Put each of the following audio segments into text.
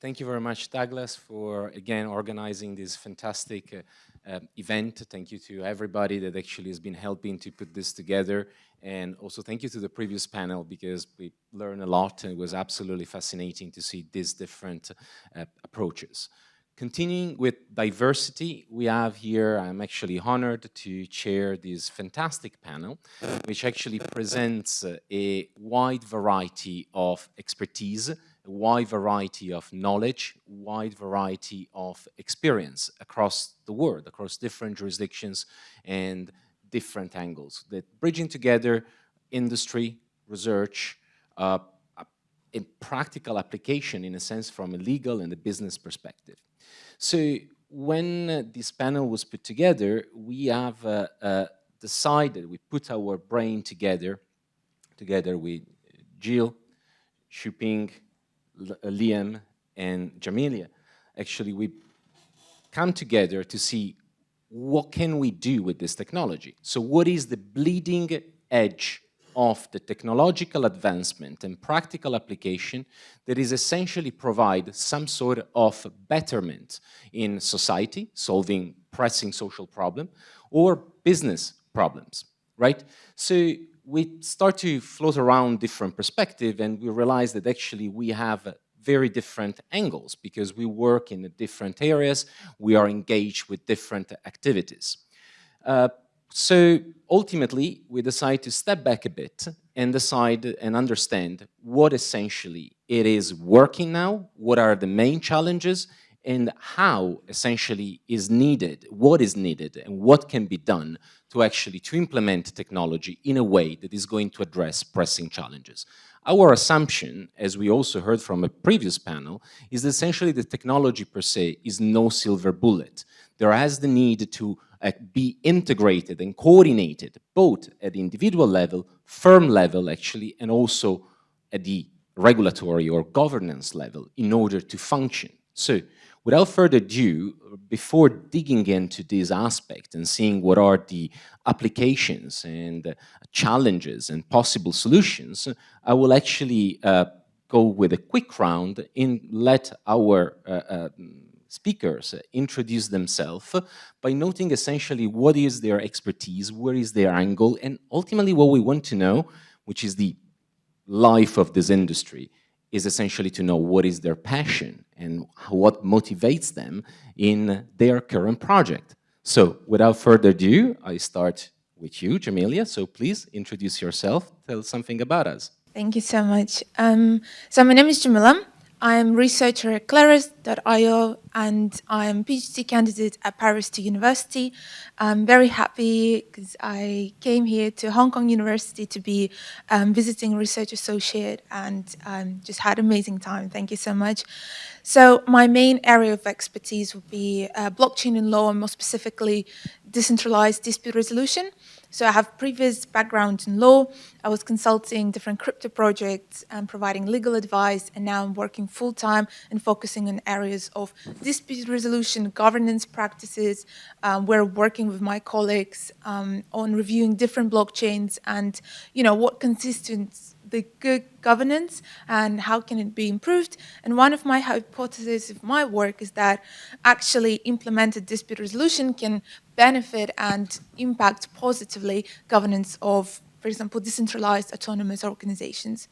Thank you very much, Douglas, for again organizing this fantastic event. Thank you to everybody that actually has been helping to put this together. And also thank you to the previous panel because we learned a lot and it was absolutely fascinating to see these different approaches. Continuing with diversity, we have here, I'm actually honored to chair this fantastic panel, which actually presents a wide variety of expertise, a wide variety of knowledge, wide variety of experience across the world, across different jurisdictions and different angles, that bridging together industry, research, in practical application, in a sense, from a legal and a business perspective. So when this panel was put together, we have decided, we put our brain together with Jill, Shuping, Liam, and Jamilya. Actually, we come together to see what can we do with this technology. So what is the bleeding edge of the technological advancement and practical application that is essentially provide some sort of betterment in society, solving pressing social problem, or business problems, right? So we start to float around different perspectives and we realize that actually we have very different angles because we work in different areas, we are engaged with different activities. So ultimately, we decide to step back a bit and decide and understand what essentially it is working now, what are the main challenges, and how essentially is needed, what is needed, and what can be done to actually to implement technology in a way that is going to address pressing challenges. Our assumption, as we also heard from a previous panel, is that essentially the technology per se is no silver bullet. There has the need to be integrated and coordinated both at the individual level, firm level actually, and also at the regulatory or governance level in order to function. So without further ado, before digging into this aspect and seeing what are the applications and challenges and possible solutions, I will actually go with a quick round and let our speakers introduce themselves by noting essentially what is their expertise, where is their angle, and ultimately what we want to know, which is the life of this industry, is essentially to know what is their passion and what motivates them in their current project. So without further ado, I start with you, Jamilya. So please introduce yourself, tell something about us. Thank you so much. So my name is Jamilya. I'm researcher at Kleos.io and I'm PhD candidate at Paris 2 University. I'm very happy because I came here to Hong Kong University to be visiting research associate and just had an amazing time. Thank you so much. So my main area of expertise would be blockchain and law, and more specifically decentralized dispute resolution. So I have previous background in law. I was consulting different crypto projects and providing legal advice, and now I'm working full-time and focusing on areas of dispute resolution, governance practices. We're working with my colleagues on reviewing different blockchains and, what constitutes the good governance and how can it be improved. And one of my hypotheses of my work is that actually implemented dispute resolution can benefit and impact positively governance of, for example, decentralized autonomous organizations.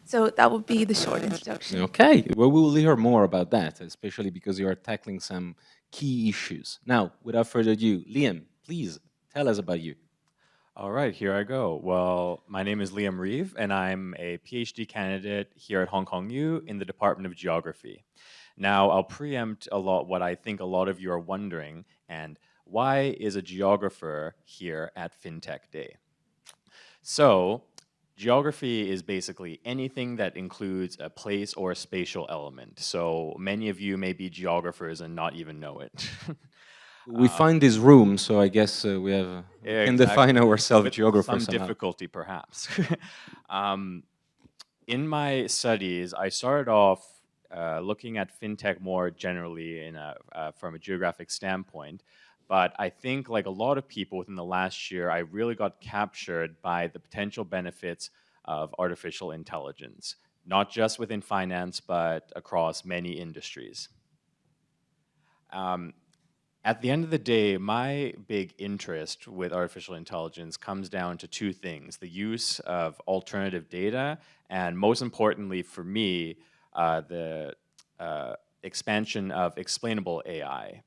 So that would be the short introduction. Okay, well, we will hear more about that, especially because you are tackling some key issues. Now, without further ado, Liam, please tell us about you. All right, here I go. Well, my name is Liam Reeve, and I'm a PhD candidate here at Hong Kong U in the Department of Geography. Now, I'll preempt a lot what I think a lot of you are wondering, and why is a geographer here at FinTech Day? So, geography is basically anything that includes a place or a spatial element. So, many of you may be geographers and not even know it. We find this room, so I guess we have can define ourselves with geographers. Some difficulty, perhaps. In my studies, I started off looking at fintech more generally from a geographic standpoint. But I think, like a lot of people within the last year, I really got captured by the potential benefits of artificial intelligence. not just within finance, but across many industries. At the end of the day, my big interest with artificial intelligence comes down to two things: the use of alternative data, and most importantly for me, the expansion of explainable AI,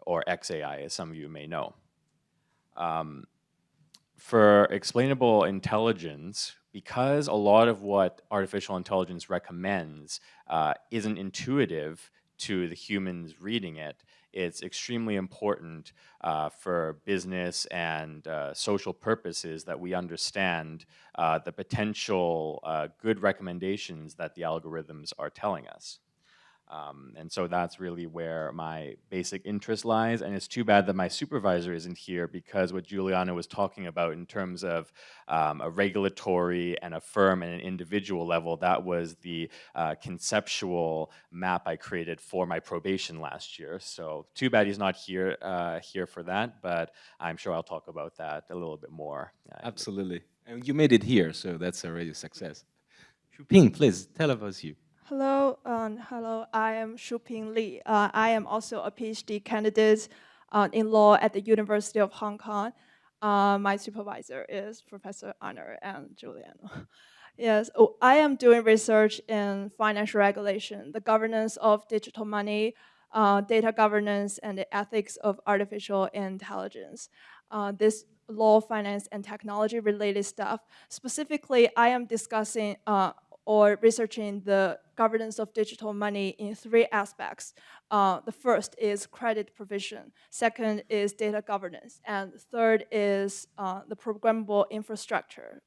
or XAI, as some of you may know. For explainable intelligence, because a lot of what artificial intelligence recommends isn't intuitive to the humans reading it, it's extremely important for business and social purposes that we understand the potential good recommendations that the algorithms are telling us. And so that's really where my basic interest lies. And it's too bad that my supervisor isn't here, because what Giuliano was talking about in terms of a regulatory and a firm and an individual level, that was the conceptual map I created for my probation last year. So too bad he's not here for that, but I'm sure I'll talk about that a little bit more. Absolutely. And you made it here, so that's already a success. Shuping, please tell us you. Hello, hello. I am Shuping Li. I am also a PhD candidate in law at the University of Hong Kong. My supervisor is Professor Anna and Giuliano. Yes, I am doing research in financial regulation, the governance of digital money, data governance, and the ethics of artificial intelligence. This law, finance, and technology related stuff. Specifically, I am discussing or researching the governance of digital money in three aspects. The first is credit provision, second is data governance, and third is the programmable infrastructure.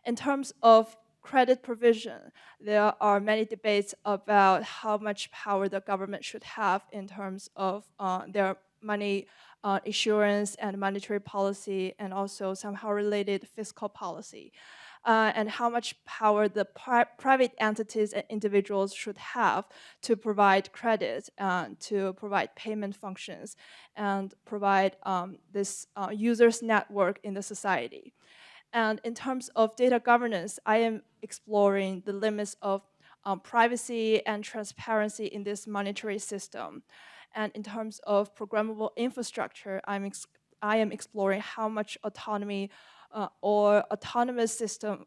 In terms of credit provision, there are many debates about how much power the government should have in terms of their money issuance and monetary policy, and also somehow related fiscal policy. And how much power the private entities and individuals should have to provide credit, to provide payment functions, and provide this users network in the society. And in terms of data governance, I am exploring the limits of privacy and transparency in this monetary system. And in terms of programmable infrastructure, I am exploring how much autonomy or autonomous system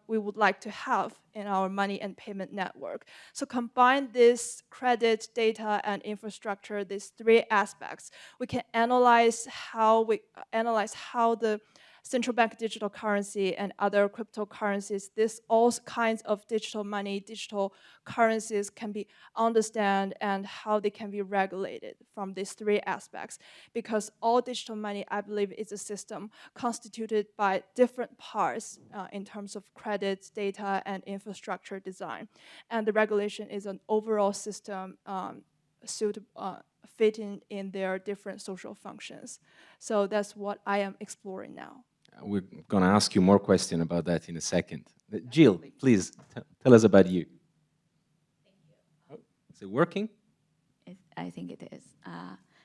we would like to have in our money and payment network. So combine this credit, data, and infrastructure, these three aspects, we can analyze how the central bank digital currency and other cryptocurrencies, all kinds of digital money, digital currencies can be understood and how they can be regulated from these three aspects. Because all digital money, I believe, is a system constituted by different parts in terms of credit, data, and infrastructure design. And the regulation is an overall system fitting in their different social functions. So that's what I am exploring now. We're going to ask you more questions about that in a second. Jill, please tell us about you. Oh, is it working? I think it is.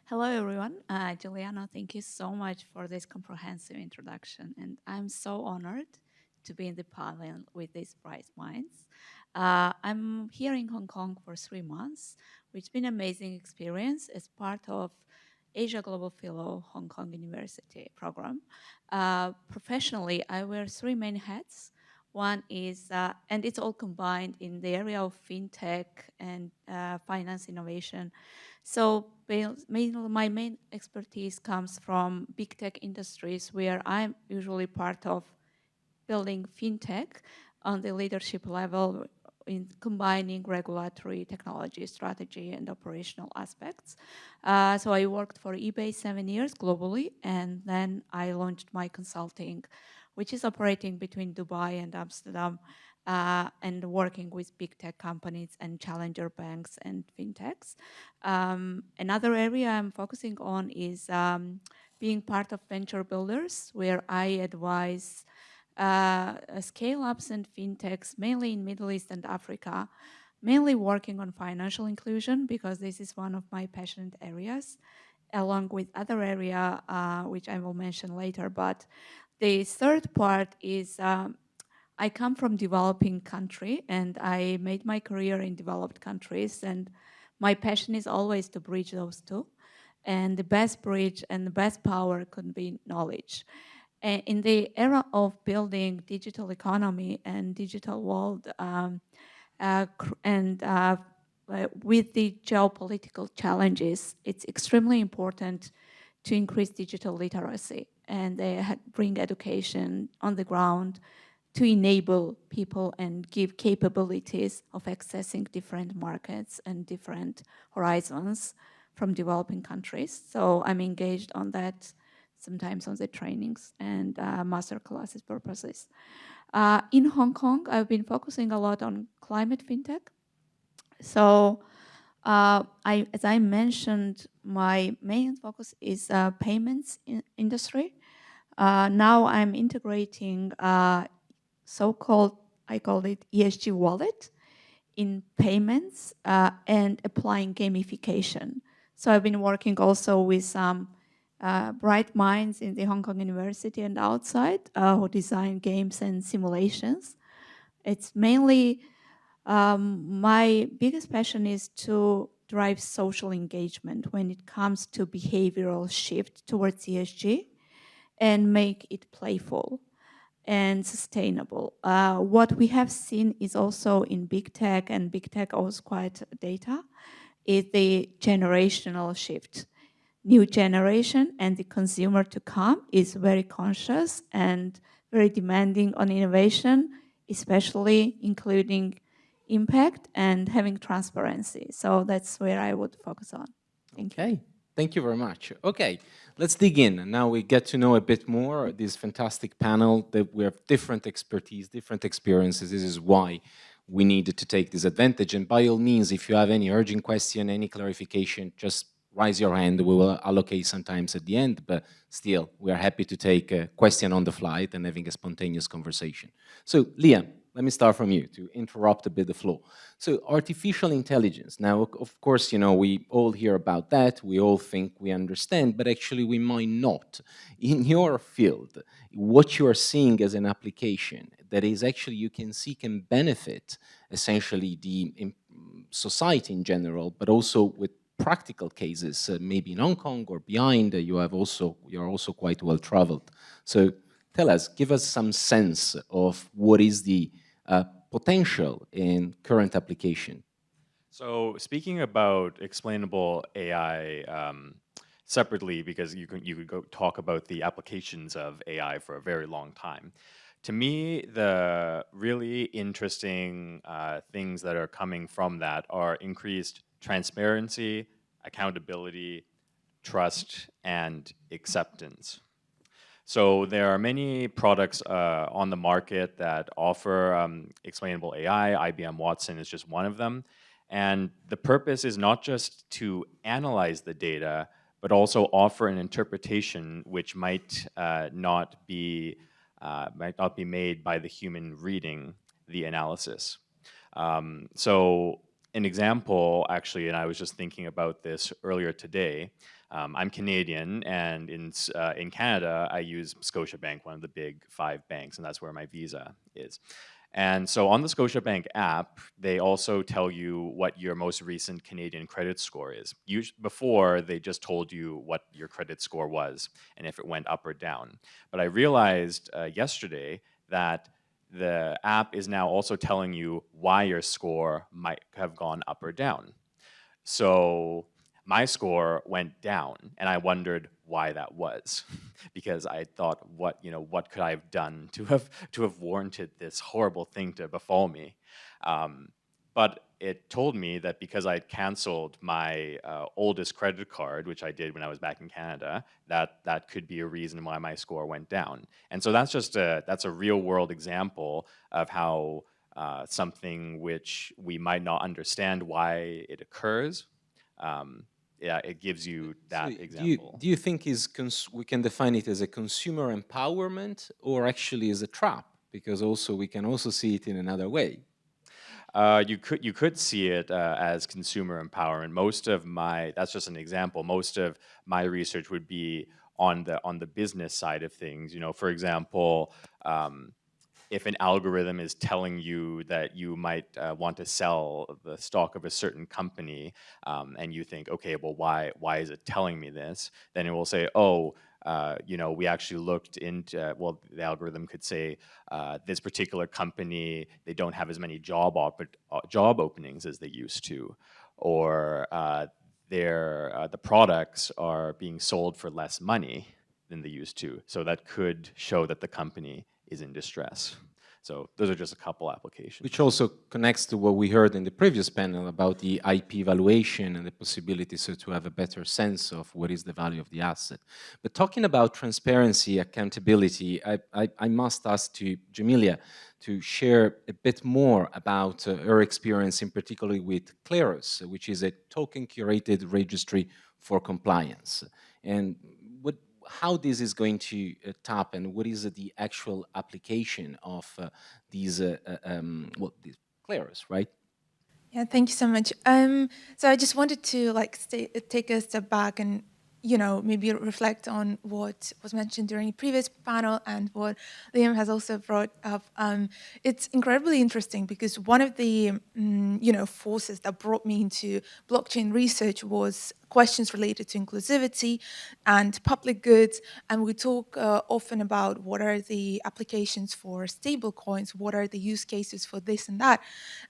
Hello, everyone. Giuliano, thank you so much for this comprehensive introduction. And I'm so honored to be in the panel with these bright minds. I'm here in Hong Kong for 3 months, which has been an amazing experience as part of Asia Global Fellow Hong Kong University program. Professionally, I wear 3 main hats. One is, and it's all combined in the area of fintech and finance innovation. So my main expertise comes from big tech industries, where I'm usually part of building fintech on the leadership level, in combining regulatory, technology, strategy, and operational aspects. So I worked for eBay 7 years globally, and then I launched my consulting, which is operating between Dubai and Amsterdam, and working with big tech companies and challenger banks and fintechs. Another area I'm focusing on is being part of venture builders, where I advise scale-ups and fintechs, mainly in Middle East and Africa, mainly working on financial inclusion, because this is one of my passionate areas, along with other area, which I will mention later. But the third part is I come from developing country, and I made my career in developed countries, and my passion is always to bridge those two. And the best bridge and the best power could be knowledge. And in the era of building digital economy and digital world, with the geopolitical challenges, it's extremely important to increase digital literacy and bring education on the ground to enable people and give capabilities of accessing different markets and different horizons from developing countries. So I'm engaged on that, sometimes on the trainings and master classes purposes. In Hong Kong, I've been focusing a lot on climate fintech. So as I mentioned, my main focus is payments industry. Now I'm integrating so-called, I call it ESG wallet in payments and applying gamification. So I've been working also with some bright minds in the Hong Kong University and outside who design games and simulations. It's mainly, my biggest passion is to drive social engagement when it comes to behavioral shift towards ESG and make it playful and sustainable. What we have seen is also in big tech, and big tech owes quite data, is the generational shift. New generation and the consumer to come is very conscious and very demanding on innovation, especially including impact and having transparency. So that's where I would focus on. Thank you. Okay, thank you very much. Okay, let's dig in. Now we get to know a bit more this fantastic panel that we have different expertise, different experiences. This is why we needed to take this advantage. And by all means, if you have any urgent question, any clarification, just raise your hand. We will allocate sometimes at the end, but still, we are happy to take a question on the flight and having a spontaneous conversation. So, Liam, let me start from you to interrupt a bit the flow. So artificial intelligence, now, of course, you know, we all hear about that, we all think we understand, but actually we might not. In your field, what you are seeing as an application that is actually you can see can benefit essentially the society in general, but also with practical cases, maybe in Hong Kong or behind, you're also quite well traveled. So tell us, give us some sense of what is the potential in current application. So speaking about explainable AI separately, because you could go talk about the applications of AI for a very long time. To me, the really interesting things that are coming from that are increased transparency, accountability, trust, and acceptance. So there are many products on the market that offer explainable AI. IBM Watson is just one of them. And the purpose is not just to analyze the data, but also offer an interpretation which might not be made by the human reading the analysis. So an example, actually, and I was just thinking about this earlier today. I'm Canadian, and in Canada, I use Scotiabank, one of the big 5 banks, and that's where my visa is. And so on the Scotiabank app, they also tell you what your most recent Canadian credit score is. Before, they just told you what your credit score was and if it went up or down. But I realized yesterday that the app is now also telling you why your score might have gone up or down. So my score went down, and I wondered why that was, because I thought, what could I have done to have warranted this horrible thing to befall me? But it told me that because I'd canceled my oldest credit card, which I did when I was back in Canada, that could be a reason why my score went down. And so that's a real world example of how something which we might not understand why it occurs. Yeah, it gives you that example. Do you think we can define it as a consumer empowerment or actually as a trap? Because also we can also see it in another way. You could see it as consumer empowerment. That's just an example. Most of my research would be on the business side of things. For example, if an algorithm is telling you that you might want to sell the stock of a certain company, and you think, okay, well, why is it telling me this? Then it will say, oh, we actually looked into, well, the algorithm could say, this particular company, they don't have as many job openings as they used to, or the products are being sold for less money than they used to. So that could show that the company is in distress. So those are just a couple applications. Which also connects to what we heard in the previous panel about the IP valuation and the possibility so to have a better sense of what is the value of the asset. But talking about transparency, accountability, I must ask to Jamilya to share a bit more about her experience, in particular with Kleos, which is a token curated registry for compliance. And how this is going to tap and what is the actual application of these Kleos, right? Yeah, thank you so much. So I just wanted to take a step back and maybe reflect on what was mentioned during the previous panel and what Liam has also brought up. It's incredibly interesting because one of the forces that brought me into blockchain research was questions related to inclusivity and public goods, and we talk often about what are the applications for stable coins, what are the use cases for this and that.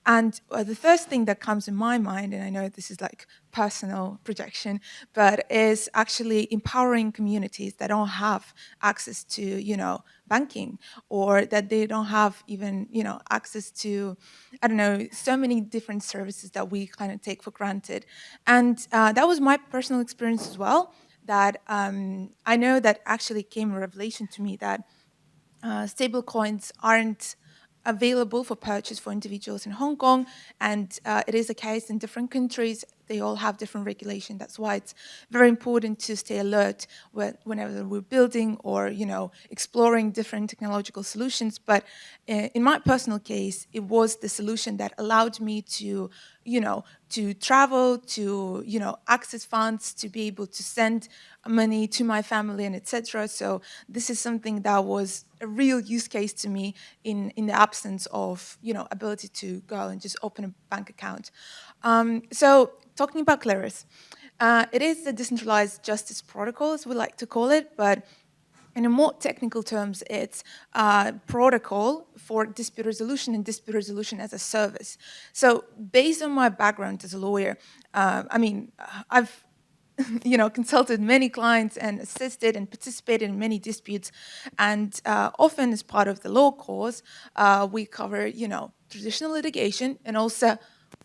And the first thing that comes in my mind, and I know this is like personal projection, but is actually empowering communities that don't have access to, banking, or that they don't have even, access to, I don't know, so many different services that we kind of take for granted. And that was my personal experience as well, that I know that actually came a revelation to me that stable coins aren't available for purchase for individuals in Hong Kong, and it is the case in different countries. They all have different regulation. That's why it's very important to stay alert whenever we're building or exploring different technological solutions. But in my personal case, it was the solution that allowed me to to travel, to access funds, to be able to send money to my family and etc. So this is something that was a real use case to me in the absence of ability to go and just open a bank account. So talking about Kleos, it is a decentralized justice protocol, as we like to call it, but in a more technical terms, it's a protocol for dispute resolution and dispute resolution as a service. So based on my background as a lawyer, I've consulted many clients and assisted and participated in many disputes. And often as part of the law course, we cover, traditional litigation and also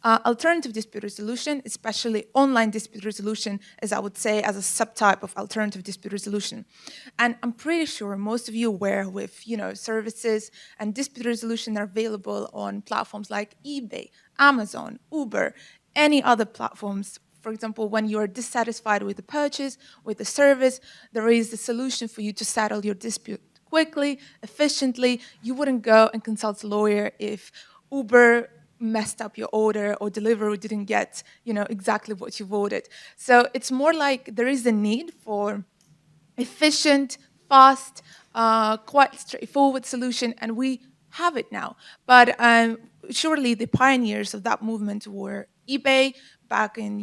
alternative dispute resolution, especially online dispute resolution, as I would say, as a subtype of alternative dispute resolution. And I'm pretty sure most of you are aware with, services and dispute resolution are available on platforms like eBay, Amazon, Uber, any other platforms. For example, when you are dissatisfied with the purchase, with the service, there is a solution for you to settle your dispute quickly, efficiently. You wouldn't go and consult a lawyer if Uber messed up your order or Deliveroo didn't get, exactly what you've ordered. So it's more like there is a need for efficient, fast, quite straightforward solution, and we have it now. But surely the pioneers of that movement were eBay back in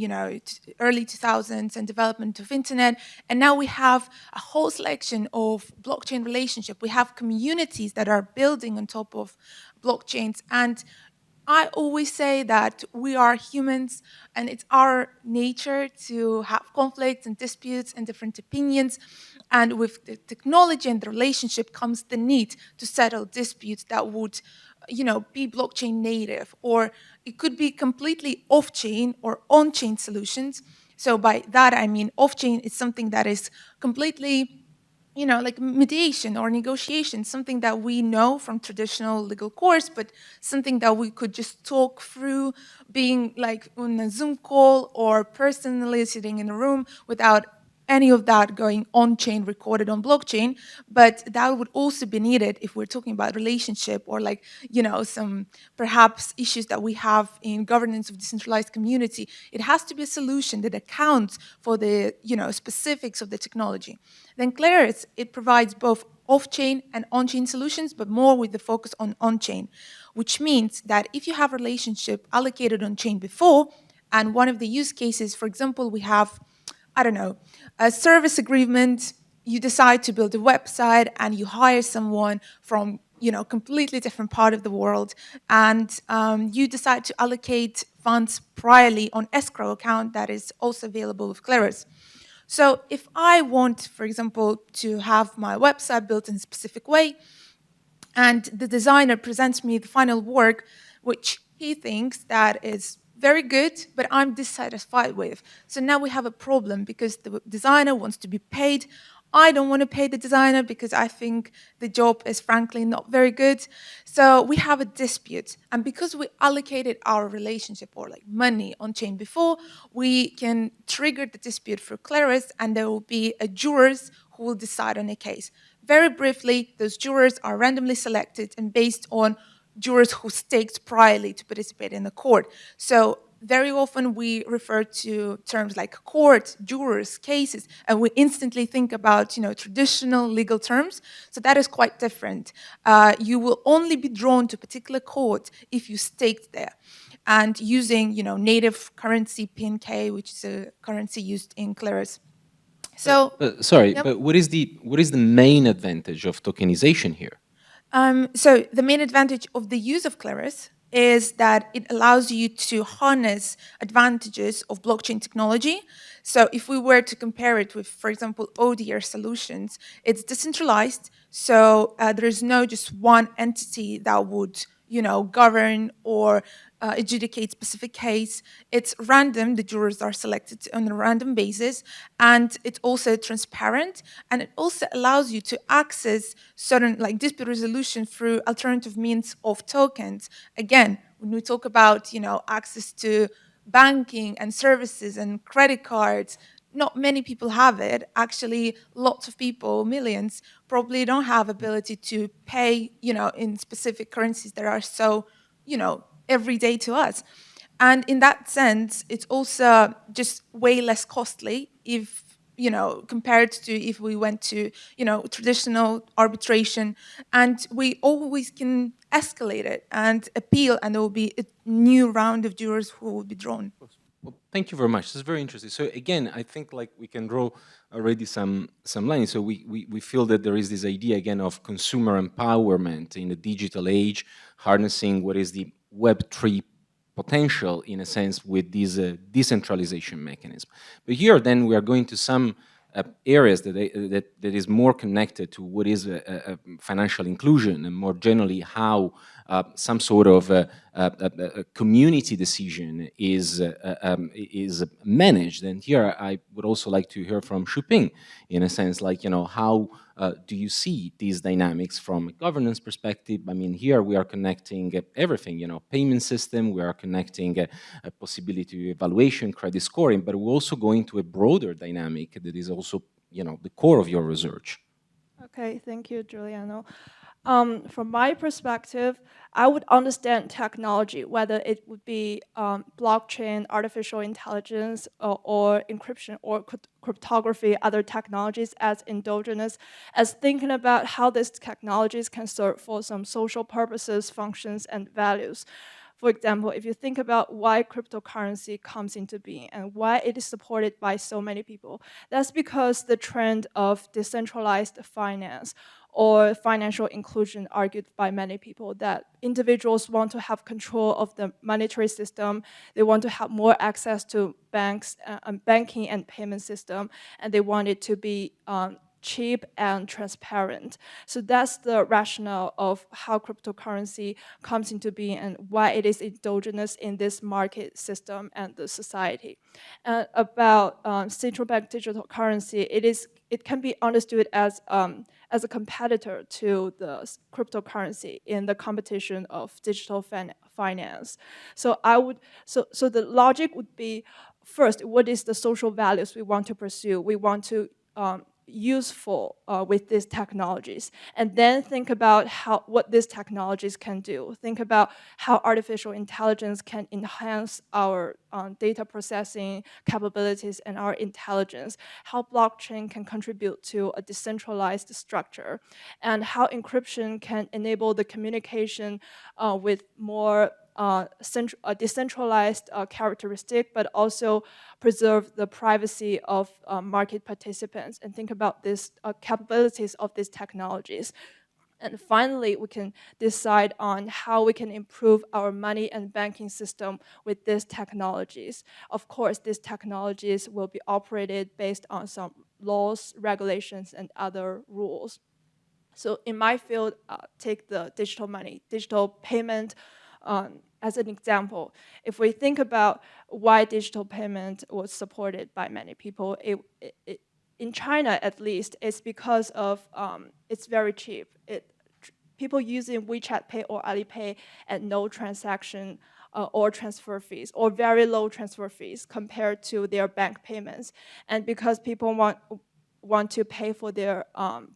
early 2000s and development of internet, and now we have a whole selection of blockchain relationship. We have communities that are building on top of blockchains, and I always say that we are humans and it's our nature to have conflicts and disputes and different opinions. And with the technology and the relationship comes the need to settle disputes that would, be blockchain native, or it could be completely off-chain or on-chain solutions. So by that, I mean off-chain is something that is completely like mediation or negotiation, something that we know from traditional legal course, but something that we could just talk through being like on a Zoom call or personally sitting in a room without any of that going on-chain, recorded on blockchain. But that would also be needed if we're talking about relationship or some perhaps issues that we have in governance of decentralized community. It has to be a solution that accounts for the specifics of the technology. Then Kleos, it provides both off-chain and on-chain solutions, but more with the focus on on-chain, which means that if you have a relationship allocated on-chain before, and one of the use cases, for example, we have, I don't know, a service agreement, you decide to build a website and you hire someone from completely different part of the world, and you decide to allocate funds priorly on escrow account that is also available with Kleos. So if I want, for example, to have my website built in a specific way, and the designer presents me the final work, which he thinks that is very good, but I'm dissatisfied with. So now we have a problem because the designer wants to be paid. I don't want to pay the designer because I think the job is frankly not very good. So we have a dispute. And because we allocated our relationship or like money on chain before, we can trigger the dispute for Kleos, and there will be a jurors who will decide on a case. Very briefly, those jurors are randomly selected and based on jurors who staked priorly to participate in the court. So very often we refer to terms like court, jurors, cases, and we instantly think about traditional legal terms. So that is quite different. You will only be drawn to a particular court if you staked there, and using native currency PNK, which is a currency used in Kleos. So sorry, yep. but what is the main advantage of tokenization here? So the main advantage of the use of Kleos is that it allows you to harness advantages of blockchain technology. So if we were to compare it with, for example, ODR solutions, it's decentralized. So there is no just one entity that would govern or adjudicate specific case. It's random. The jurors are selected on a random basis, and it's also transparent, and it also allows you to access certain dispute resolution through alternative means of tokens. Again, when we talk about access to banking and services and credit cards, not many people have it. Actually, lots of people, millions, probably don't have ability to pay, in specific currencies that are so, everyday to us. And in that sense, it's also just way less costly if, compared to if we went to, traditional arbitration, and we always can escalate it and appeal, and there will be a new round of jurors who will be drawn. Well, thank you very much. This is very interesting. So again, I think we can draw already some lines. So we feel that there is this idea again of consumer empowerment in the digital age, harnessing what is the Web3 potential in a sense with this decentralization mechanism. But here then we are going to some areas that is more connected to what is financial inclusion, and more generally how some sort of a community decision is managed. And here I would also like to hear from Shuping, in a sense, how do you see these dynamics from a governance perspective? I mean, here we are connecting everything, payment system, we are connecting a possibility to evaluation, credit scoring, but we're also going to a broader dynamic that is also, the core of your research. Okay, thank you, Giuliano. From my perspective, I would understand technology, whether it would be blockchain, artificial intelligence, or encryption, or cryptography, other technologies as endogenous, as thinking about how these technologies can serve for some social purposes, functions, and values. For example, if you think about why cryptocurrency comes into being and why it is supported by so many people, that's because the trend of decentralized finance or financial inclusion argued by many people, that individuals want to have control of the monetary system, they want to have more access to banks, banking and payment system, and they want it to be cheap and transparent. So that's the rationale of how cryptocurrency comes into being and why it is endogenous in this market system and the society. About central bank digital currency, it can be understood as a competitor to the cryptocurrency in the competition of digital finance. So the logic would be, first, what is the social values we want to pursue? We want to useful with these technologies, and then think about what these technologies can do. Think about how artificial intelligence can enhance our data processing capabilities and our intelligence, how blockchain can contribute to a decentralized structure, and how encryption can enable the communication with more decentralized characteristic, but also preserve the privacy of market participants, and think about these capabilities of these technologies. And finally, we can decide on how we can improve our money and banking system with these technologies. Of course, these technologies will be operated based on some laws, regulations, and other rules. So in my field, take the digital money, digital payment as an example. If we think about why digital payment was supported by many people, in China at least, it's because of it's very cheap. People using WeChat Pay or Alipay at no transaction or transfer fees, or very low transfer fees compared to their bank payments. And because people want to pay for their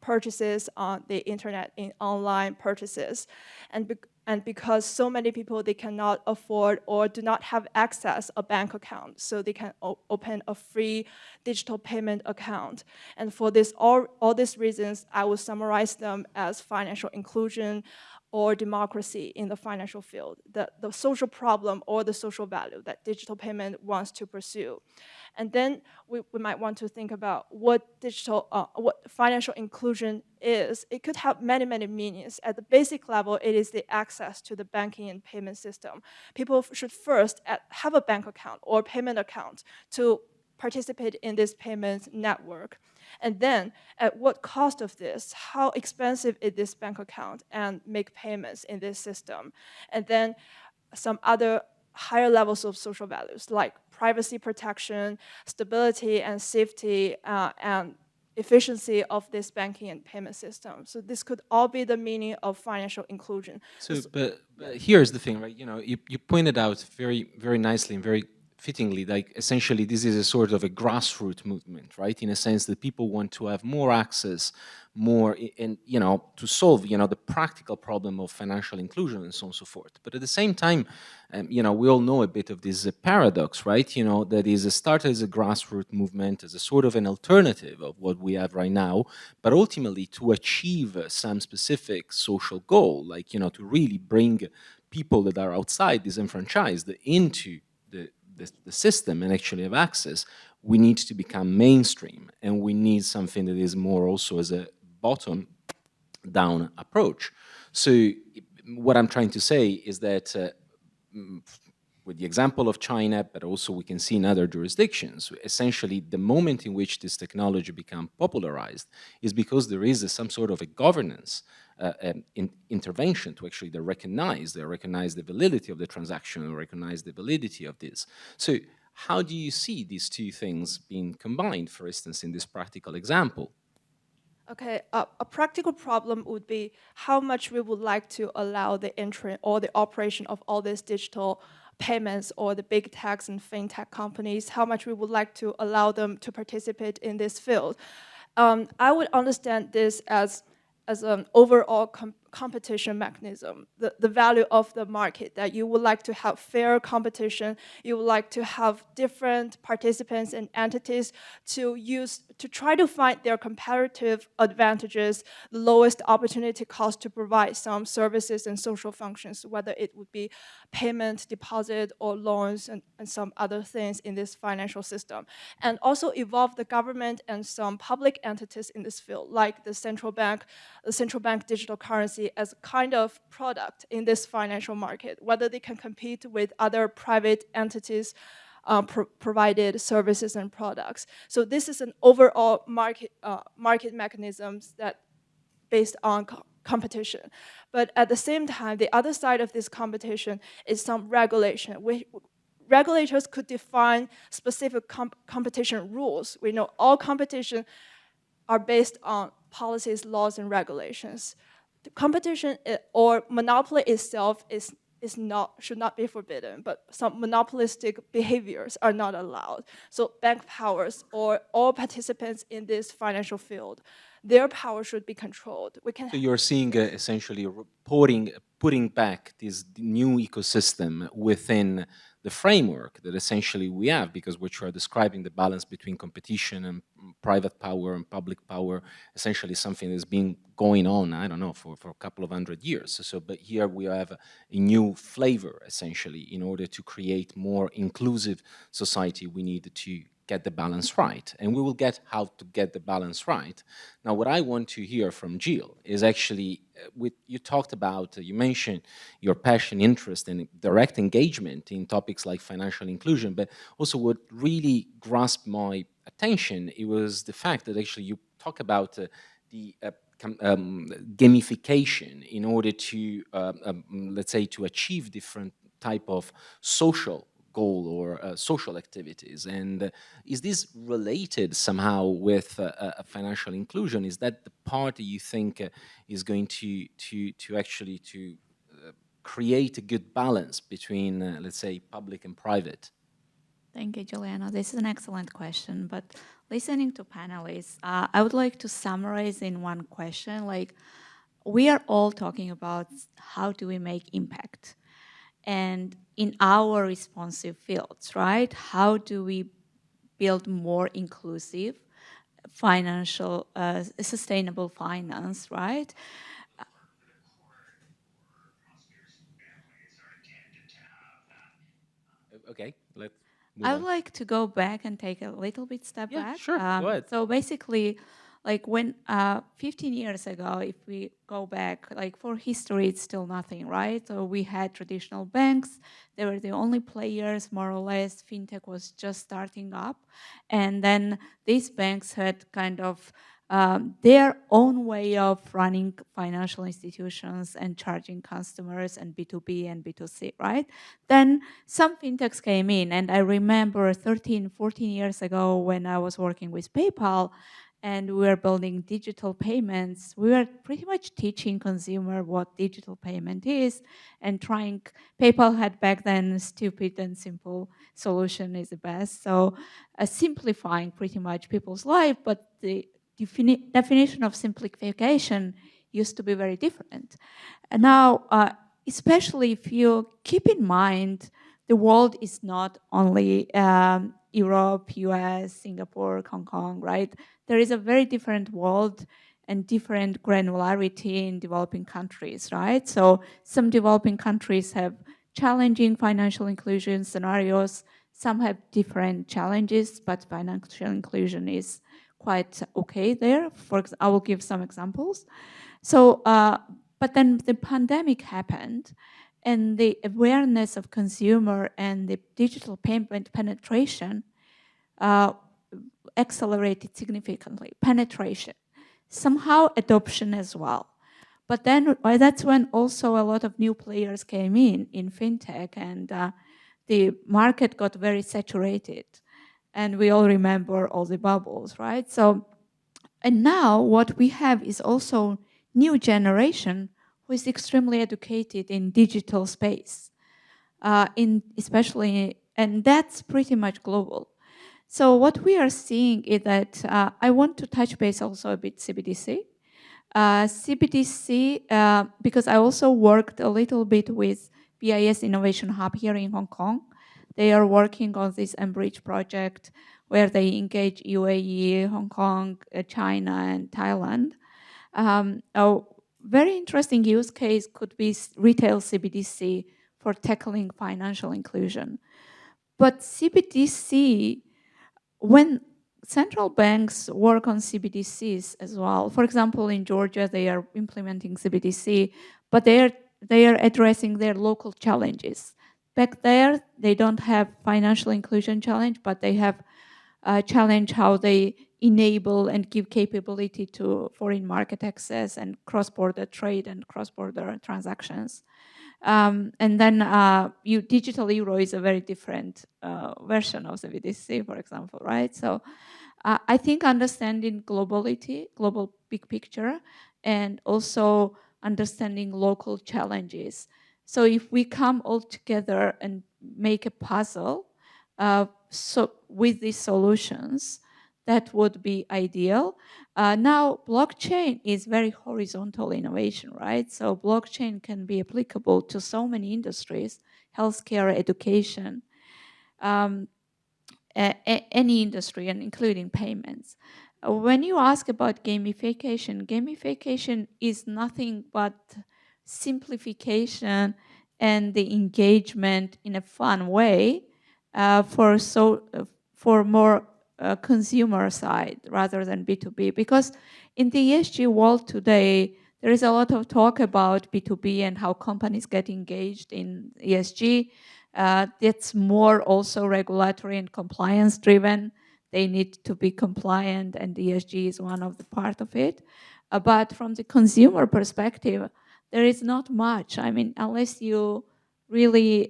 purchases on the internet in online purchases, and because so many people, they cannot afford or do not have access a bank account, so they can open a free digital payment account. And for this, all these reasons, I will summarize them as financial inclusion or democracy in the financial field, the social problem or the social value that digital payment wants to pursue. And then we might want to think about what financial inclusion is. It could have many, many meanings. At the basic level, it is the access to the banking and payment system. People should first have a bank account or payment account to participate in this payment network. And then, at what cost of this? How expensive is this bank account, and make payments in this system? And then some other higher levels of social values like privacy protection, stability and safety, and efficiency of this banking and payment system. So this could all be the meaning of financial inclusion. So, but here's the thing, right? You pointed out very, very nicely and very fittingly, like essentially this is a sort of a grassroots movement, right? In a sense that people want to have more access, more, and to solve, the practical problem of financial inclusion and so on and so forth. But at the same time, we all know a bit of this paradox, right? That is started as a grassroots movement, as a sort of an alternative of what we have right now, but ultimately to achieve some specific social goal, like, to really bring people that are outside disenfranchised into the system and actually have access, we need to become mainstream, and we need something that is more also as a bottom-down approach. So what I'm trying to say is that with the example of China, but also we can see in other jurisdictions, essentially the moment in which this technology becomes popularized is because there is some sort of a governance intervention to actually recognize the validity of the transaction, and recognize the validity of this. So how do you see these two things being combined, for instance, in this practical example? Okay, a practical problem would be how much we would like to allow the entry or the operation of all these digital payments or the big techs and fintech companies, how much we would like to allow them to participate in this field. I would understand this as an overall competition mechanism, the value of the market, that you would like to have fair competition, you would like to have different participants and entities to try to find their comparative advantages, the lowest opportunity cost to provide some services and social functions, whether it would be payment, deposit, or loans, and some other things in this financial system. And also evolve the government and some public entities in this field, like the central bank digital currency as a kind of product in this financial market, whether they can compete with other private entities provided services and products. So this is an overall market mechanisms that based on competition. But at the same time, the other side of this competition is some regulation. Regulators could define specific competition rules. We know all competition are based on policies, laws, and regulations. The competition or monopoly itself is should not be forbidden, but some monopolistic behaviors are not allowed. So bank powers or all participants in this financial field, their power should be controlled. So you're seeing essentially putting back this new ecosystem within the framework that essentially we have, because what you are describing, the balance between competition and private power and public power, essentially something that's been going on, I don't know, for a couple of 100 years. So, but here we have a new flavor, essentially. In order to create more inclusive society, we need to get the balance right. And we will get how to get the balance right. Now, what I want to hear from Jill is actually, you talked about, you mentioned your passion, interest, and direct engagement in topics like financial inclusion, but also what really grasped my attention, it was the fact that actually you talk about the gamification in order to, let's say, to achieve different type of social goal or social activities. And is this related somehow with financial inclusion? Is that the part that you think is going to actually create a good balance between, let's say, public and private? Thank you, Giuliano. This is an excellent question. But listening to panelists, I would like to summarize in one question. Like, we are all talking about how do we make impact? And in our responsive fields, right? How do we build more inclusive, financial, sustainable finance, right? Okay, let's move I on. would like to go back and take a little bit step back. Sure, go ahead. So basically, like when 15 years ago, if we go back, like for history, it's still nothing, right? So we had traditional banks. They were the only players, more or less. FinTech was just starting up. And then these banks had kind of their own way of running financial institutions and charging customers and B2B and B2C, right? Then some fintechs came in, and I remember 13, 14 years ago when I was working with PayPal and we were building digital payments, we were pretty much teaching consumer what digital payment is and trying, PayPal had back then stupid and simple solution is the best. So simplifying pretty much people's life, but the definition of simplification used to be very different. And now, especially if you keep in mind, the world is not only Europe, US, Singapore, Hong Kong, right? There is a very different world and different granularity in developing countries, right? So some developing countries have challenging financial inclusion scenarios. Some have different challenges, but financial inclusion is quite okay there. I will give some examples. So, but then the pandemic happened, and the awareness of consumer and the digital payment penetration accelerated significantly. Penetration, somehow adoption as well. But then that's when also a lot of new players came in fintech, and the market got very saturated. And we all remember all the bubbles, right? So, and now what we have is also new generation who is extremely educated in digital space, especially, and that's pretty much global. So what we are seeing is that I want to touch base also a bit CBDC. CBDC, because I also worked a little bit with BIS Innovation Hub here in Hong Kong. They are working on this Enbridge project where they engage UAE, Hong Kong, China, and Thailand. A very interesting use case could be retail CBDC for tackling financial inclusion. But CBDC, when central banks work on CBDCs as well, for example, in Georgia, they are implementing CBDC, but they are addressing their local challenges. Back there, they don't have financial inclusion challenge, but they have a challenge how they enable and give capability to foreign market access and cross-border trade and cross-border transactions. And then digital euro is a very different version of CBDC, for example, right? So I think understanding globality, global big picture, and also understanding local challenges. So if we come all together and make a puzzle with these solutions, that would be ideal. Now, blockchain is very horizontal innovation, right? So blockchain can be applicable to so many industries, healthcare, education, any industry, and including payments. When you ask about gamification, gamification is nothing but simplification and the engagement in a fun way for more consumer side rather than B2B. Because in the ESG world today, there is a lot of talk about B2B and how companies get engaged in ESG. It's more also regulatory and compliance driven. They need to be compliant, and ESG is one of the part of it. But from the consumer perspective, there is not much. I mean, unless you really,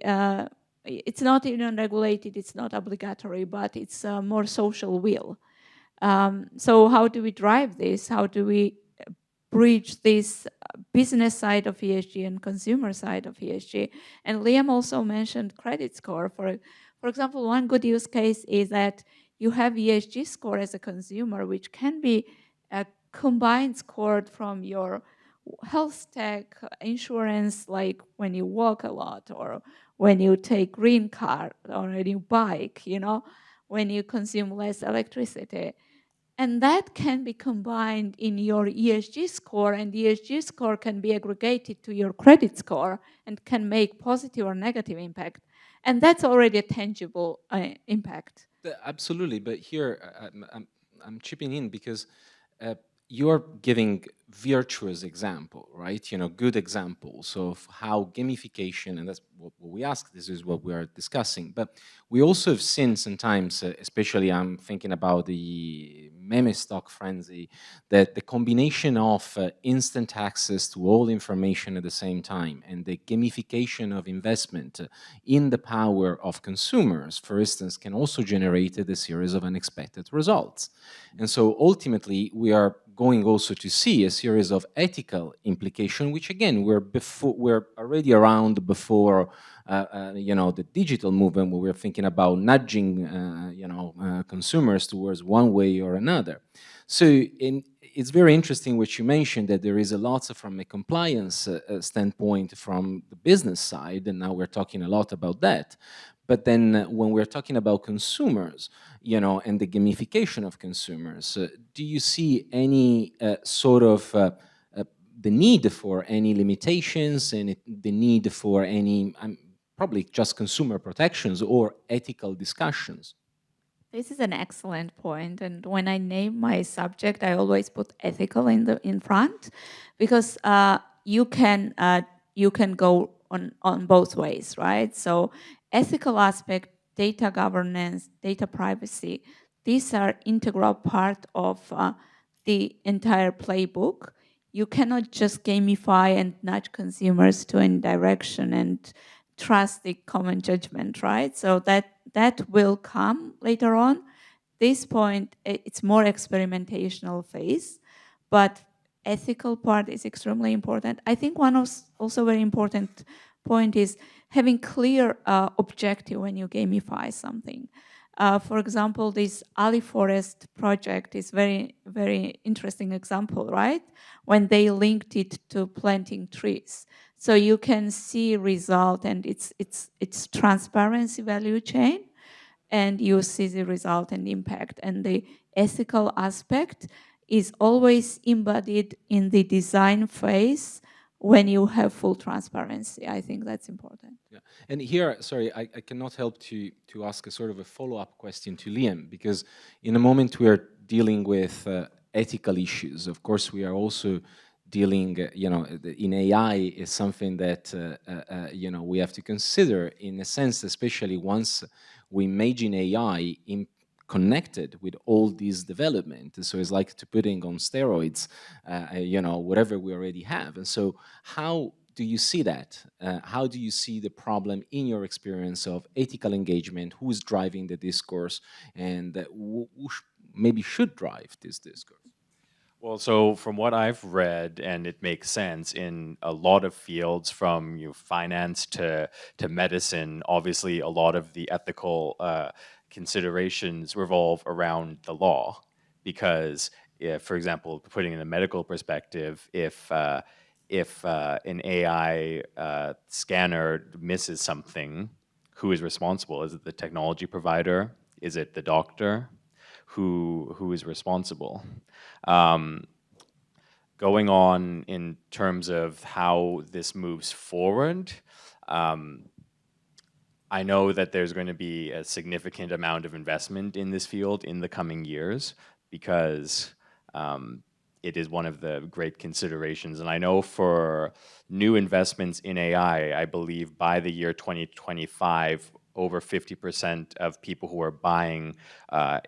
it's not even regulated, it's not obligatory, but it's a more social will. So how do we drive this? How do we bridge this business side of ESG and consumer side of ESG? And Liam also mentioned credit score. For example, one good use case is that you have ESG score as a consumer, which can be a combined score from your health tech, insurance, like when you walk a lot, or when you take green car, or when you bike, you know, when you consume less electricity. And that can be combined in your ESG score, and the ESG score can be aggregated to your credit score and can make positive or negative impact. And that's already a tangible impact. Absolutely, but here I'm chipping in because you're giving virtuous example, right? You know, good examples of how gamification, and that's what we ask, this is what we are discussing. But we also have seen sometimes, especially I'm thinking about the meme stock frenzy, that the combination of instant access to all information at the same time and the gamification of investment in the power of consumers, for instance, can also generate a series of unexpected results. And so ultimately, we are going also to see a series of ethical implications, which again, we're already around before you know, the digital movement, where we're thinking about nudging you know, consumers towards one way or another. So it's very interesting what you mentioned, that there is a lot from a compliance standpoint from the business side, and now we're talking a lot about that. But then when we're talking about consumers, you know, and the gamification of consumers, do you see any sort of the need for any limitations and the need for any, probably just consumer protections or ethical discussions? This is an excellent point, and when I name my subject, I always put ethical in front, because you can go on both ways, right? So ethical aspect, data governance, data privacy, these are integral part of the entire playbook. You cannot just gamify and nudge consumers to any direction and trust the common judgment, right? So that will come later on. This point, it's more experimentational phase, but ethical part is extremely important. I think one of also very important point is having clear objective when you gamify something. For example, this Ali Forest project is very, very interesting example, right? When they linked it to planting trees. So you can see result, and it's transparency value chain, and you see the result and impact. And the ethical aspect is always embodied in the design phase when you have full transparency. I think that's important. Yeah. And here, sorry, I cannot help to ask a sort of a follow-up question to Liam, because in a moment we are dealing with ethical issues. Of course, we are also dealing, you know, in AI is something that, you know, we have to consider in a sense, especially once we imagine AI in connected with all these development. So it's like to putting on steroids, you know, whatever we already have. And so how do you see that? How do you see the problem in your experience of ethical engagement? Who is driving the discourse, and who maybe should drive this discourse? Well, so from what I've read, and it makes sense in a lot of fields, from finance to medicine. Obviously, a lot of the ethical considerations revolve around the law, because, if, for example, putting in a medical perspective, if an AI scanner misses something, who is responsible? Is it the technology provider? Is it the doctor? Who is responsible? Um, Going on in terms of how this moves forward, um, I know that there's going to be a significant amount of investment in this field in the coming years, because it is one of the great considerations. And I know for new investments in AI, I believe by the year 2025, over 50% of people who are buying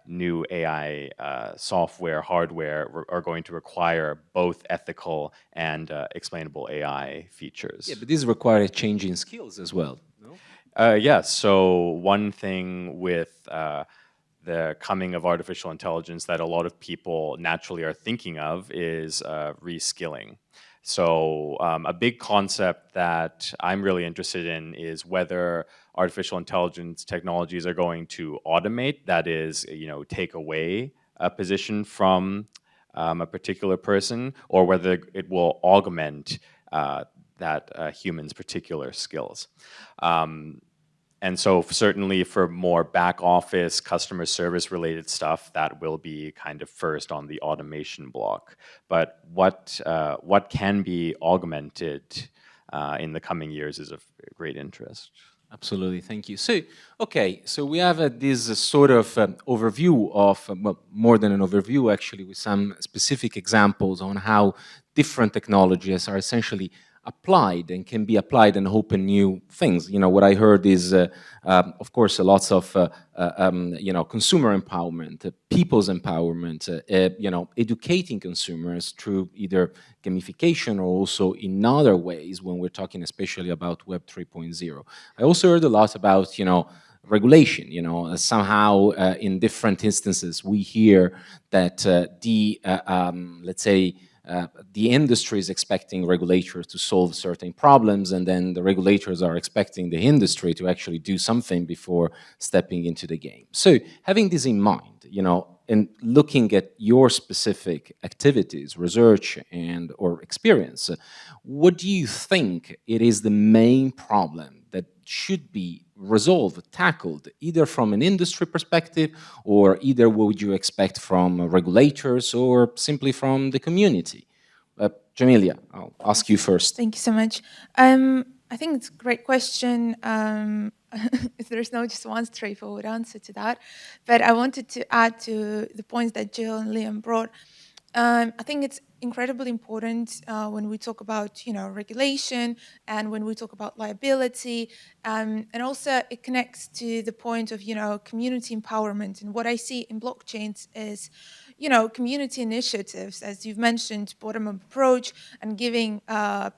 new AI software, hardware, are going to require both ethical and explainable AI features. Yeah, but these require a change in skills as well, no? Yes. So one thing with the coming of artificial intelligence that a lot of people naturally are thinking of is reskilling. So a big concept that I'm really interested in is whether artificial intelligence technologies are going to automate, that is, take away a position from a particular person, or whether it will augment that human's particular skills. And so certainly for more back office, customer service related stuff, that will be kind of first on the automation block. But what can be augmented in the coming years is of great interest. Absolutely, thank you. So, okay, so we have this sort of overview of, well, more than an overview actually, with some specific examples on how different technologies are essentially applied and can be applied and open new things. What I heard is, of course, lots of, consumer empowerment, people's empowerment, educating consumers through either gamification or also in other ways when we're talking especially about Web 3.0. I also heard a lot about, regulation. Somehow in different instances we hear that let's say, the industry is expecting regulators to solve certain problems, and then the regulators are expecting the industry to actually do something before stepping into the game. So having this in mind, and looking at your specific activities, research, and or experience, what do you think it is the main problem that should be resolved, tackled, either from an industry perspective, or either what would you expect from regulators or simply from the community? Jamilya, I'll ask you first. Thank you so much. I think it's a great question. There's no just one straightforward answer to that, but I wanted to add to the points that Jill and Liam brought. I think it's incredibly important when we talk about, regulation, and when we talk about liability, and also it connects to the point of, community empowerment. And what I see in blockchains is, community initiatives, as you've mentioned, bottom-up approach, and giving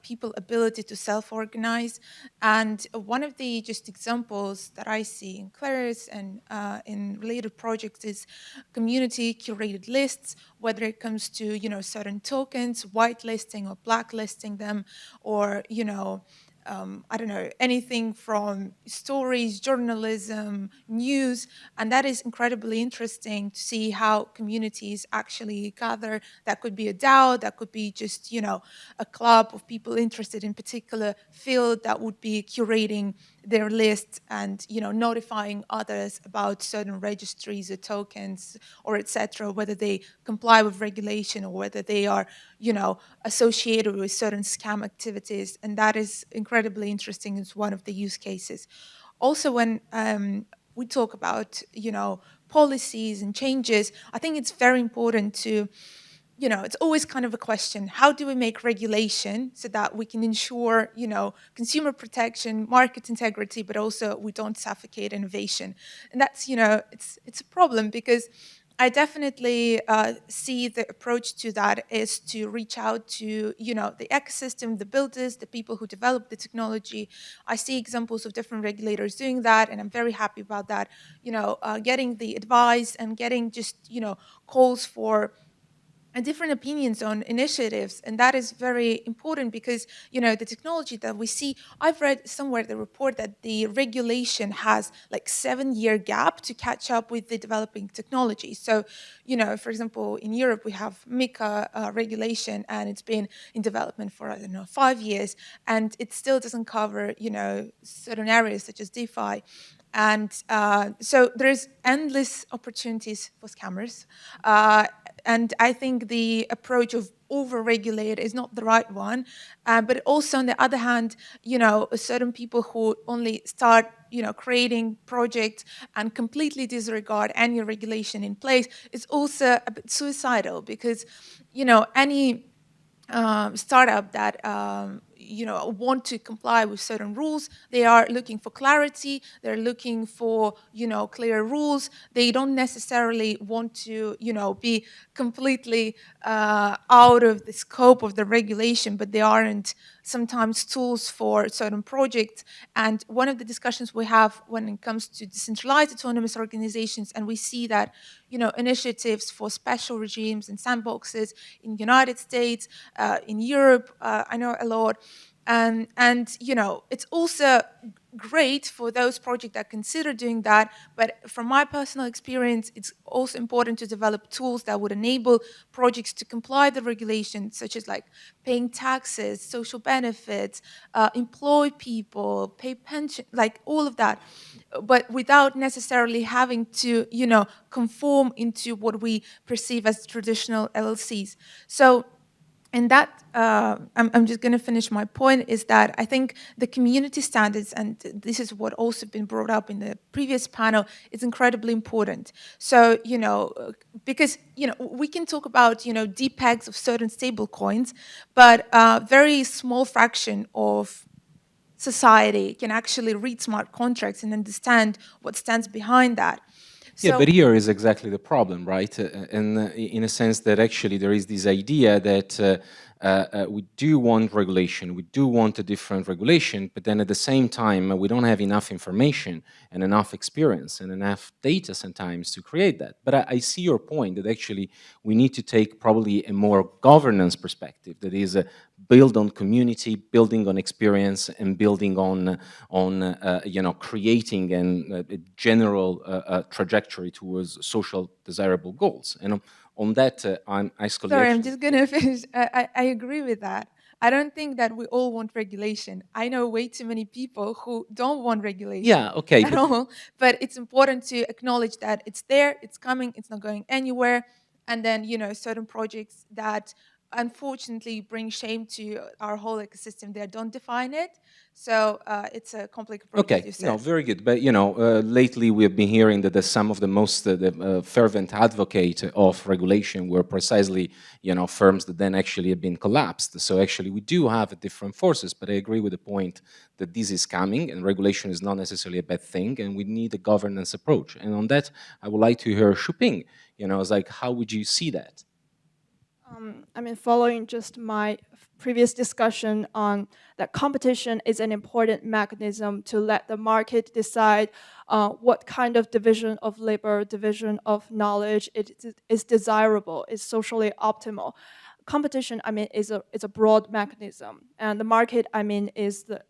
people ability to self-organize. And one of the just examples that I see in Kleos and in related projects is community curated lists, whether it comes to, certain tokens, whitelisting or blacklisting them, or, I don't know, anything from stories, journalism, news, and that is incredibly interesting to see how communities actually gather. That could be a DAO, that could be just, a club of people interested in particular field that would be curating their list and, notifying others about certain registries or tokens or etc., whether they comply with regulation or whether they are, associated with certain scam activities. And that is incredibly interesting. It's one of the use cases. Also, when we talk about, policies and changes, I think it's very important to, it's always kind of a question, how do we make regulation so that we can ensure, consumer protection, market integrity, but also we don't suffocate innovation? And that's, it's a problem, because I definitely see the approach to that is to reach out to, the ecosystem, the builders, the people who develop the technology. I see examples of different regulators doing that, and I'm very happy about that. Getting the advice and getting just, calls for different opinions on initiatives, and that is very important because the technology that we see. I've read somewhere the report that the regulation has like 7-year gap to catch up with the developing technology. So, for example, in Europe we have MiCA regulation, and it's been in development for 5 years, and it still doesn't cover certain areas such as DeFi. And so there's endless opportunities for scammers. And I think the approach of over-regulate is not the right one. But also, on the other hand, certain people who only start, creating projects and completely disregard any regulation in place is also a bit suicidal, because, any startup that want to comply with certain rules, they are looking for clarity, they're looking for clear rules. They don't necessarily want to be completely out of the scope of the regulation, but they aren't sometimes tools for certain projects. And one of the discussions we have when it comes to decentralized autonomous organizations, and we see that initiatives for special regimes and sandboxes in the United States, in Europe, I know a lot. And it's also great for those projects that consider doing that. But from my personal experience, it's also important to develop tools that would enable projects to comply with the regulations, such as like paying taxes, social benefits, employ people, pay pension, like all of that, but without necessarily having to, conform into what we perceive as traditional LLCs. So, and that, I'm just going to finish my point, is that I think the community standards, and this is what also been brought up in the previous panel, is incredibly important. So, because, we can talk about, DPEGs of certain stable coins, but a very small fraction of society can actually read smart contracts and understand what stands behind that. Yeah, but here is exactly the problem, right? And in a sense that actually there is this idea that we do want regulation, we do want a different regulation, but then at the same time, we don't have enough information and enough experience and enough data sometimes to create that. But I see your point that actually we need to take probably a more governance perspective that is build on community, building on experience, and building on creating a general trajectory towards social desirable goals. And on that, I'm actually... Sorry, I'm just going to finish. I agree with that. I don't think that we all want regulation. I know way too many people who don't want regulation at all. But it's important to acknowledge that it's there, it's coming, it's not going anywhere. And then, certain projects that unfortunately bring shame to our whole ecosystem, they don't define it. So it's a complex approach, as you said. No, very good. But, lately we have been hearing that some of the most fervent advocate of regulation were precisely, firms that then actually have been collapsed. So actually we do have different forces, but I agree with the point that this is coming and regulation is not necessarily a bad thing, and we need a governance approach. And on that, I would like to hear Shuping, it's like, how would you see that? Following just my previous discussion on that competition is an important mechanism to let the market decide what kind of division of labor, division of knowledge is desirable, is socially optimal. Competition, is a broad mechanism, and the market, is the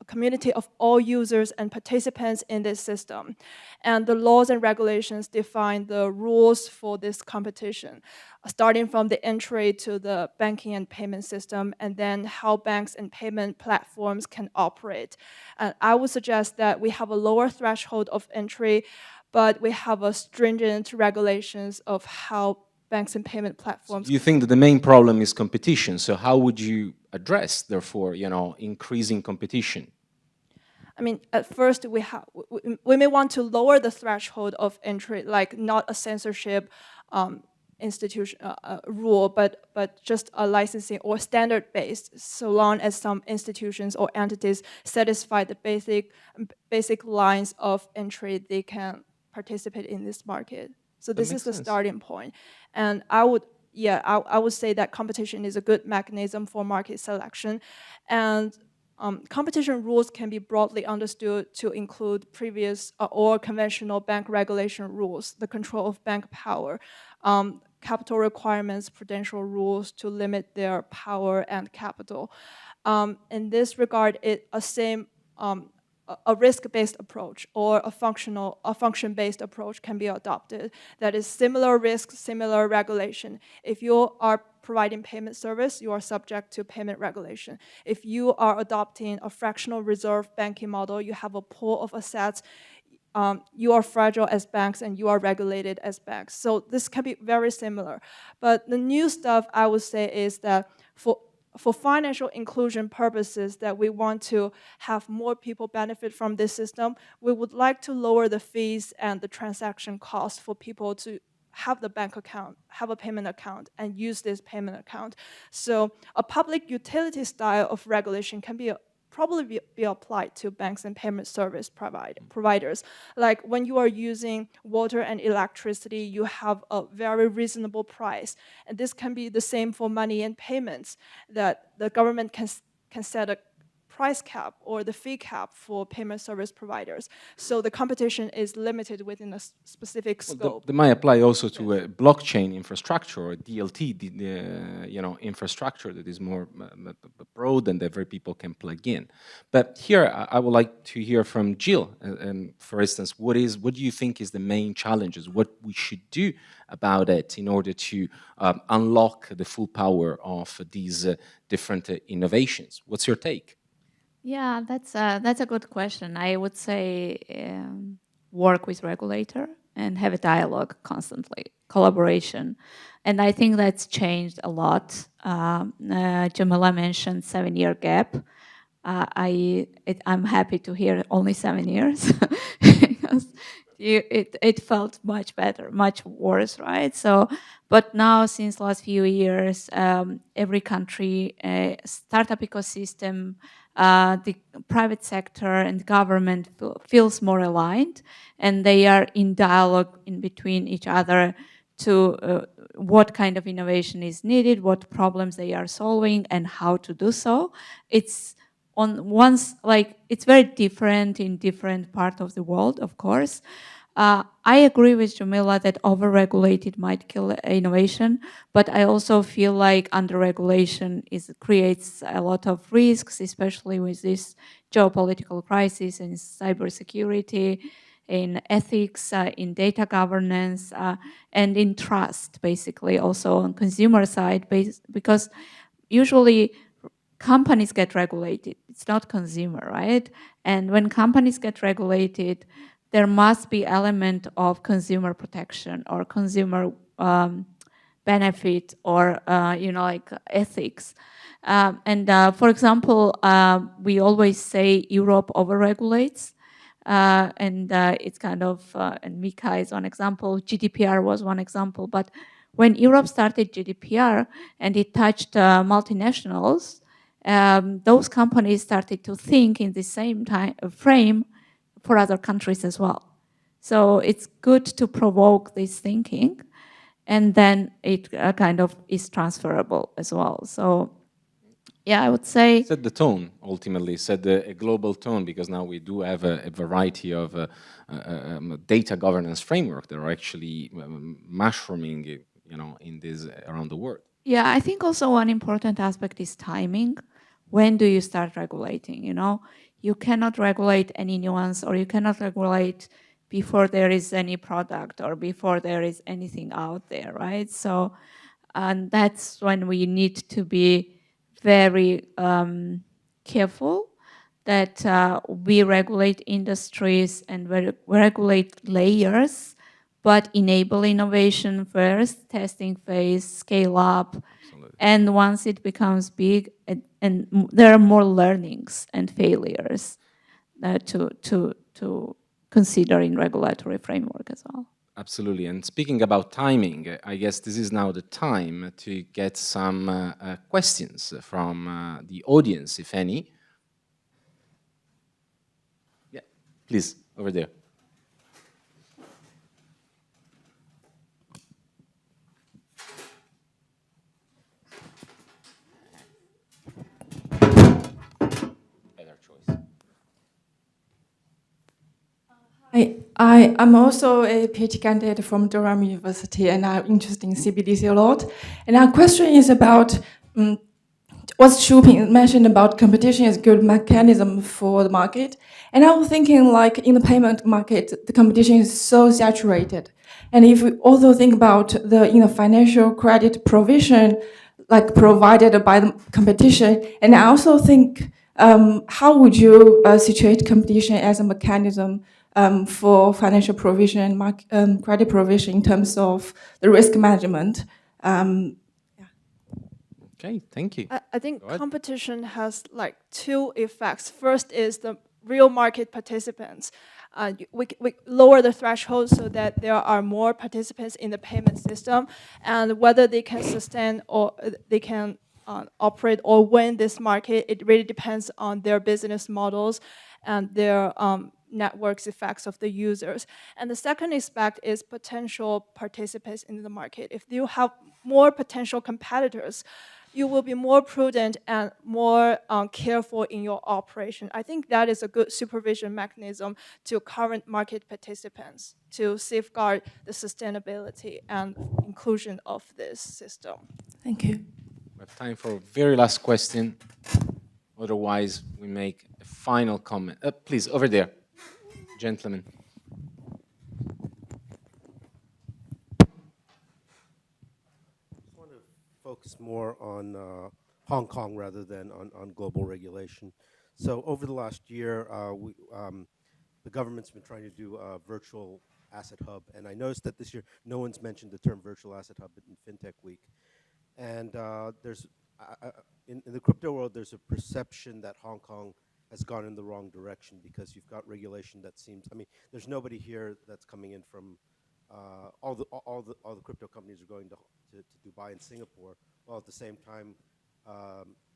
community of all users and participants in this system. And the laws and regulations define the rules for this competition, starting from the entry to the banking and payment system, and then how banks and payment platforms can operate. And I would suggest that we have a lower threshold of entry, but we have a stringent regulations of how banks and payment platforms. So you think that the main problem is competition. So how would you address, therefore, increasing competition? At first we may want to lower the threshold of entry, like not a censorship institution rule, but just a licensing or standard-based, so long as some institutions or entities satisfy the basic lines of entry, they can participate in this market. So this is the starting point. And I would say that competition is a good mechanism for market selection. And competition rules can be broadly understood to include previous or conventional bank regulation rules, the control of bank power, capital requirements, prudential rules to limit their power and capital. In this regard, a risk-based approach or a function-based approach can be adopted. That is similar risk, similar regulation. If you are providing payment service, you are subject to payment regulation. If you are adopting a fractional reserve banking model, you have a pool of assets, you are fragile as banks and you are regulated as banks. So this can be very similar. But the new stuff I would say is that for financial inclusion purposes, that we want to have more people benefit from this system, we would like to lower the fees and the transaction costs for people to have the bank account, have a payment account, and use this payment account. So a public utility style of regulation can probably be applied to banks and payment service providers. Like when you are using water and electricity, you have a very reasonable price. And this can be the same for money and payments, that the government can set a price cap or the fee cap for payment service providers. So the competition is limited within a specific scope. They might apply also to a blockchain infrastructure or DLT, infrastructure that is more broad and every people can plug in. But here, I would like to hear from Jill. For instance, what do you think is the main challenges? What we should do about it in order to unlock the full power of these different innovations? What's your take? Yeah, that's a good question. I would say work with regulator and have a dialogue constantly, collaboration. And I think that's changed a lot. Jamilya mentioned 7-year gap. I'm happy to hear only 7 years because it felt much better, much worse, right? So, but now since last few years, every country, startup ecosystem, the private sector and government feels more aligned, and they are in dialogue in between each other to what kind of innovation is needed, what problems they are solving, and how to do so. It's it's very different in different parts of the world, of course. I agree with Jamilya that over-regulated might kill innovation, but I also feel like under-regulation creates a lot of risks, especially with this geopolitical crisis in cybersecurity, in ethics, in data governance, and in trust, basically, also on consumer side, because usually companies get regulated. It's not consumer, right? And when companies get regulated, there must be element of consumer protection or consumer benefit or like ethics. For example, we always say Europe overregulates, and it's kind of and Mika is one example. GDPR was one example, but when Europe started GDPR and it touched multinationals, those companies started to think in the same frame for other countries as well. So it's good to provoke this thinking, and then it kind of is transferable as well. So yeah, I would say... Set the tone, ultimately, set a global tone, because now we do have a variety of data governance framework that are actually mushrooming, in this around the world. Yeah, I think also one important aspect is timing. When do you start regulating, You cannot regulate any nuance, or you cannot regulate before there is any product or before there is anything out there, right? So, and that's when we need to be very careful that we regulate industries and we regulate layers, but enable innovation first, testing phase, scale up. Absolutely. And once it becomes big, and there are more learnings and failures to consider in regulatory framework as well. Absolutely. And speaking about timing, I guess this is now the time to get some questions from the audience, if any. Yeah, please, over there. Hi, I'm also a PhD candidate from Durham University, and I'm interested in CBDC a lot. And our question is about what Shuping mentioned about competition is a good mechanism for the market. And I was thinking, like, in the payment market, the competition is so saturated. And if we also think about the financial credit provision, like provided by the competition, and I also think, how would you situate competition as a mechanism for financial provision, credit provision in terms of the risk management? Okay, thank you. I think Go ahead. competition has like two effects. First is the real market participants. We lower the threshold so that there are more participants in the payment system, and whether they can sustain or they can operate or win this market, it really depends on their business models and their networks effects of the users. And the second aspect is potential participants in the market. If you have more potential competitors, you will be more prudent and more careful in your operation. I think that is a good supervision mechanism to current market participants to safeguard the sustainability and inclusion of this system. Thank you. We have time for a very last question. Otherwise, we make a final comment. Please, over there, gentlemen. Focus more on Hong Kong rather than on global regulation. So over the last year, the government's been trying to do a virtual asset hub, and I noticed that this year no one's mentioned the term virtual asset hub in FinTech Week. And there's in the crypto world, there's a perception that Hong Kong has gone in the wrong direction because you've got regulation that seems. I mean, there's nobody here that's coming in from. All the crypto companies are going to Dubai and Singapore, while at the same time,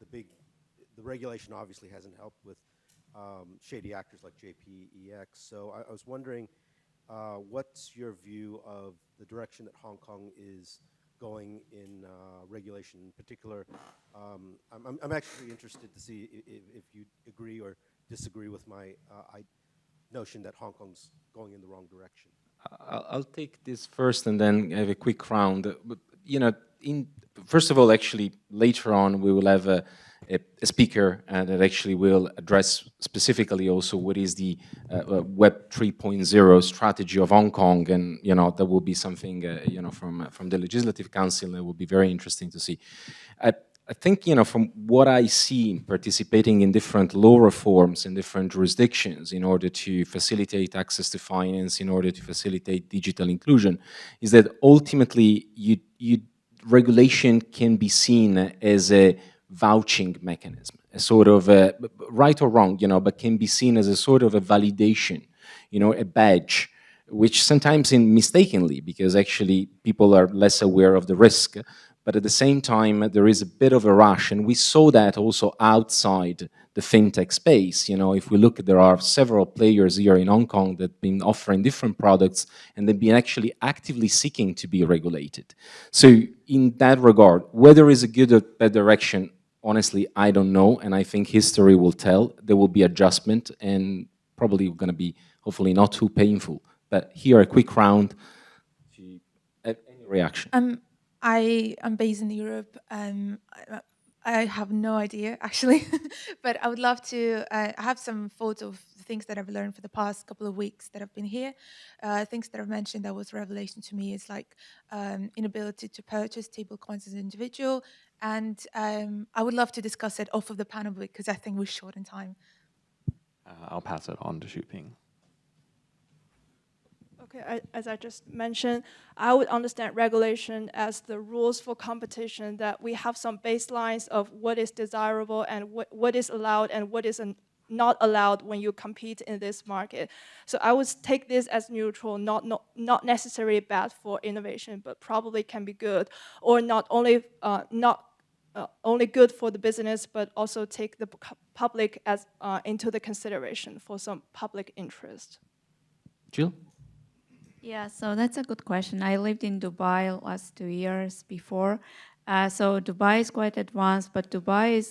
the regulation obviously hasn't helped with shady actors like JPEX. So I was wondering, what's your view of the direction that Hong Kong is going in regulation? In particular, I'm actually interested to see if you agree or disagree with my notion that Hong Kong's going in the wrong direction. I'll take this first and then have a quick round. But, first of all, actually, later on, we will have a speaker that actually will address specifically also what is the Web 3.0 strategy of Hong Kong. And, that will be something, from the Legislative Council that will be very interesting to see. I think, from what I see participating in different law reforms in different jurisdictions in order to facilitate access to finance, in order to facilitate digital inclusion, is that ultimately regulation can be seen as a vouching mechanism, a sort of right or wrong, but can be seen as a sort of a validation, a badge, which sometimes mistakenly, because actually people are less aware of the risk. But at the same time, there is a bit of a rush, and we saw that also outside the fintech space. If we look, there are several players here in Hong Kong that have been offering different products, and they've been actually actively seeking to be regulated. So in that regard, whether it's a good or bad direction, honestly, I don't know, and I think history will tell. There will be adjustment, and probably going to be, hopefully, not too painful. But here, a quick round. Any reaction? I am based in Europe. I have no idea, actually, but I would love to have some thoughts of the things that I've learned for the past couple of weeks that I've been here. Things that I've mentioned that was revelation to me is like inability to purchase stablecoins as an individual. And I would love to discuss it off of the panel because I think we're short in time. I'll pass it on to Shuping. Okay, as I just mentioned, I would understand regulation as the rules for competition, that we have some baselines of what is desirable and what is allowed and what is not allowed when you compete in this market. So I would take this as neutral, not necessarily bad for innovation, but probably can be good, or not only good for the business, but also take the public as into the consideration for some public interest. Jill? Yeah, so that's a good question. I lived in Dubai last 2 years before. So Dubai is quite advanced, but Dubai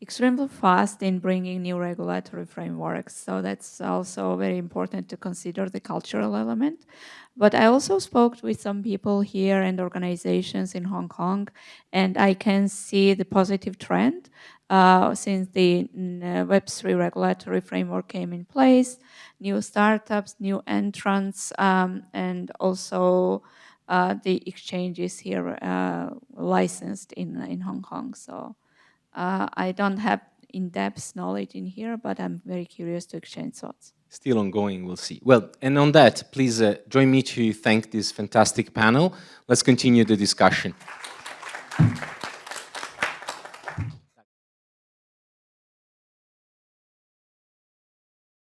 extremely fast in bringing new regulatory frameworks. So that's also very important to consider the cultural element. But I also spoke with some people here and organizations in Hong Kong, and I can see the positive trend since the Web3 regulatory framework came in place, new startups, new entrants, and also the exchanges here licensed in Hong Kong. So I don't have in-depth knowledge in here, but I'm very curious to exchange thoughts. Still ongoing, we'll see. Well, and on that, please join me to thank this fantastic panel. Let's continue the discussion.